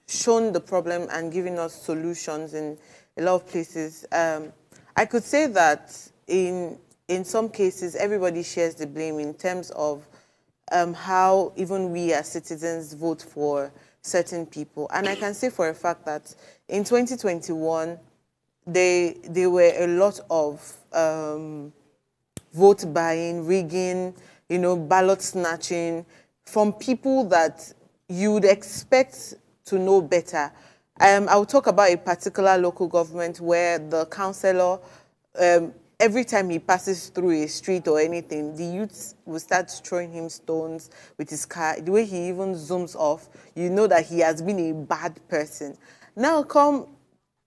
Speaker 8: shown the problem and giving us solutions in a lot of places. I could say that in some cases, everybody shares the blame in terms of how even we as citizens vote for certain people. And I can say for a fact that in 2021, there were a lot of vote buying, rigging, ballot snatching from people that you would expect to know better. I'll talk about a particular local government where the councillor, every time he passes through a street or anything, the youths will start throwing him stones with his car. The way he even zooms off, you know that he has been a bad person. Now come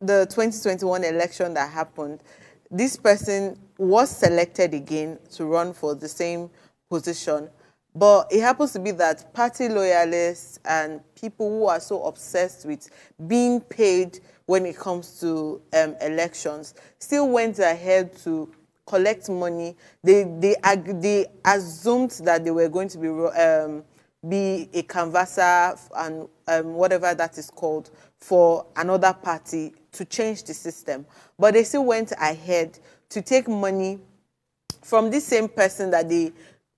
Speaker 8: the 2021 election that happened, this person was selected again to run for the same position. But it happens to be that party loyalists and people who are so obsessed with being paid when it comes to elections still went ahead to collect money. They assumed that they were going to be a canvasser and whatever that is called for another party to change the system. But they still went ahead to take money from this same person that they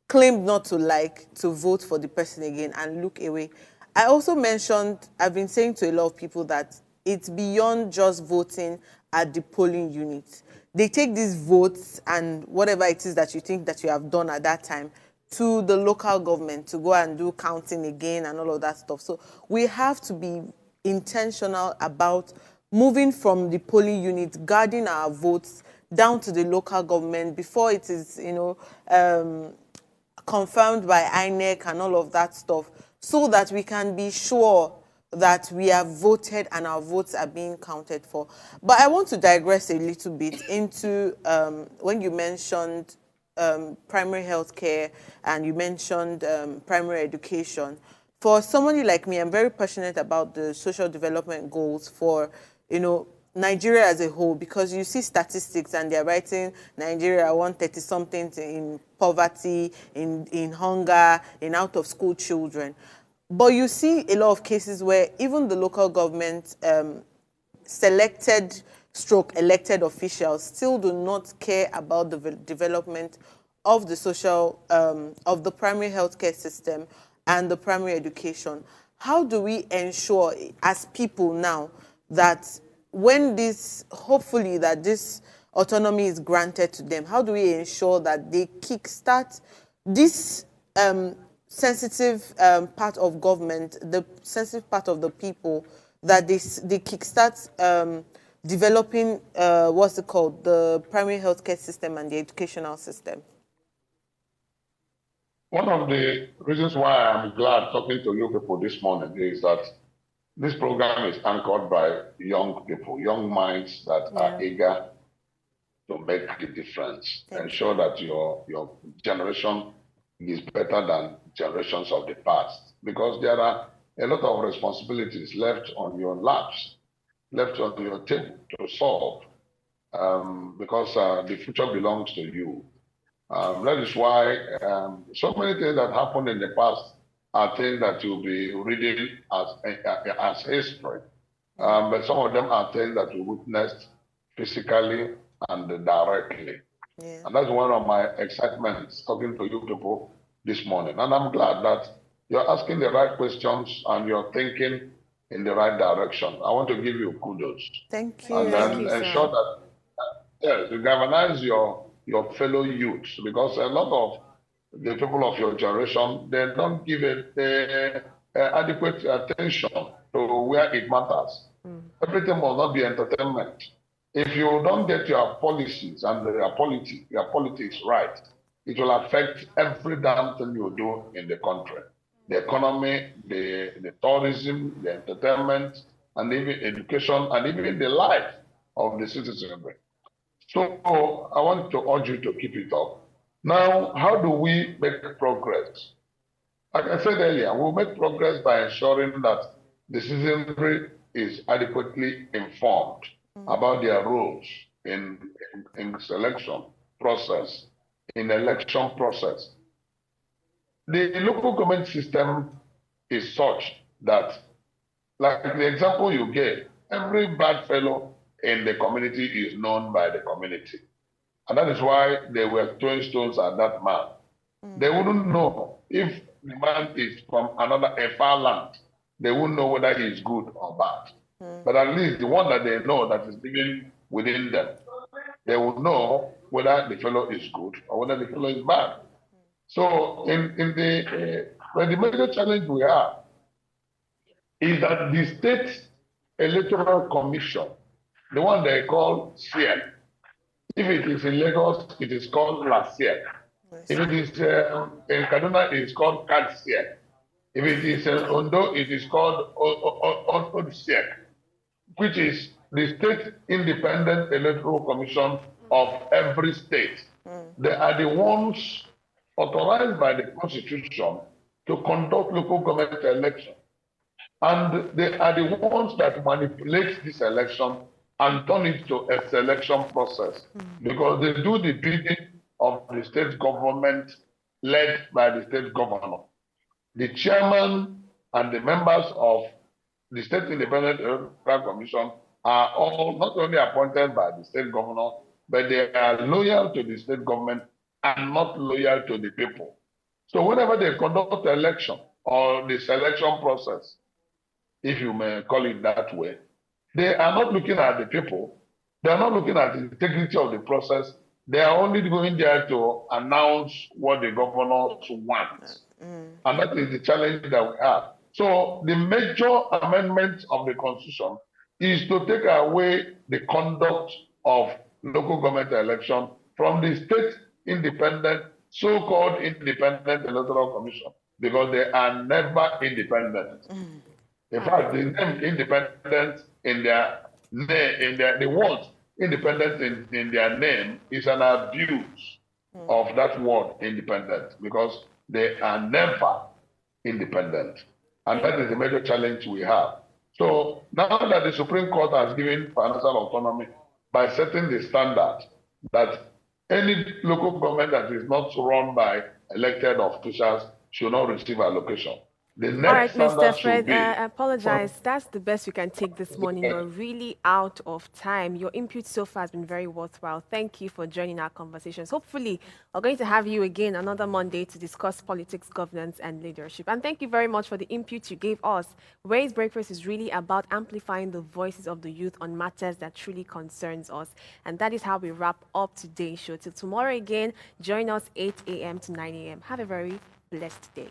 Speaker 8: claimed not to like, to vote for the person again and look away. I also mentioned, I've been saying to a lot of people that it's beyond just voting at the polling unit. They take these votes and whatever it is that you think that you have done at that time to the local government to go and do counting again and all of that stuff. So we have to be intentional about moving from the polling unit, guarding our votes down to the local government before it is, confirmed by INEC and all of that stuff, so that we can be sure that we have voted and our votes are being counted for. But I want to digress a little bit into when you mentioned primary health care and you mentioned primary education. For somebody like me, I'm very passionate about the social development goals for, Nigeria as a whole, because you see statistics and they're writing Nigeria 130-something in poverty, in hunger, in out-of-school children. But you see a lot of cases where even the local government elected officials still do not care about the development of the social, of the primary healthcare system and the primary education. How do we ensure as people now that when hopefully that this autonomy is granted to them, how do we ensure that they kickstart this sensitive part of government, the sensitive part of the people, that they kickstart developing, the primary healthcare system and the educational system?
Speaker 7: One of the reasons why I'm glad talking to you people this morning is that this program is anchored by young people, young minds that are eager to make the difference, ensure that your generation is better than generations of the past, because there are a lot of responsibilities left on your laps, left on your table to solve. because the future belongs to you. That is why so many things that happened in the past are things that you'll be reading as history. But some of them are things that we witnessed physically and directly.
Speaker 8: Yeah.
Speaker 7: And that's one of my excitements talking to you people this morning. And I'm glad that you're asking the right questions and you're thinking in the right direction. I want to give you kudos.
Speaker 8: Thank you.
Speaker 7: And
Speaker 2: Thank
Speaker 7: then
Speaker 2: you,
Speaker 7: ensure
Speaker 2: sir.
Speaker 7: that, yes, you galvanize your fellow youths, because a lot of the people of your generation, they don't give it adequate attention to where it matters. Everything will not be entertainment. If you don't get your policies and your politics right, it will affect every damn thing you do in the country. The economy, the tourism, the entertainment, and even education, and even the life of the citizenry. So I want to urge you to keep it up. Now, how do we make progress? Like I said earlier, we'll make progress by ensuring that the citizenry is adequately informed about their roles in selection process, in election process. The local government system is such that, like the example you gave, every bad fellow in the community is known by the community. And that is why they were throwing stones at that man. They wouldn't know if the man is from a far land. They wouldn't know whether he is good or bad. But at least the one that they know that is living within them, they will know whether the fellow is good or whether the fellow is bad. So the major challenge we have is that the state electoral commission, the one they call CIEL, if it is in Lagos, it is called LACIEL. If it is in Kaduna, it is called CADCIEL. If it is in Ondo, it is called ODCIEL, which is the State Independent Electoral Commission of every state. They are the ones authorized by the Constitution to conduct local government election. And they are the ones that manipulate this election and turn it to a selection process, because they do the bidding of the state government led by the state governor. The chairman and the members of the State Independent Electoral Commission are all not only appointed by the state governor, but they are loyal to the state government and not loyal to the people. So whenever they conduct the election or the selection process, if you may call it that way, they are not looking at the people. They are not looking at the integrity of the process. They are only going there to announce what the governors want. And that is the challenge that we have. So the major amendment of the Constitution is to take away the conduct of local government election from the state independent, so-called independent electoral commission, because they are never independent. In fact, the name independent in their name, the word independent in their name is an abuse of that word independent, because they are never independent. And that is the major challenge we have. So now that the Supreme Court has given financial autonomy by setting the standard that any local government that is not run by elected officials should not receive allocation. The next
Speaker 2: All right, Mr.
Speaker 7: standard should
Speaker 2: Fred,
Speaker 7: be
Speaker 2: I apologize. That's the best we can take this morning. We're really out of time. Your input so far has been very worthwhile. Thank you for joining our conversations. Hopefully, we're going to have you again another Monday to discuss politics, governance, and leadership. And thank you very much for the input you gave us. Raise Breakfast is really about amplifying the voices of the youth on matters that truly concerns us. And that is how we wrap up today's show. Till tomorrow again, join us 8 a.m. to 9 a.m. Have a very blessed day.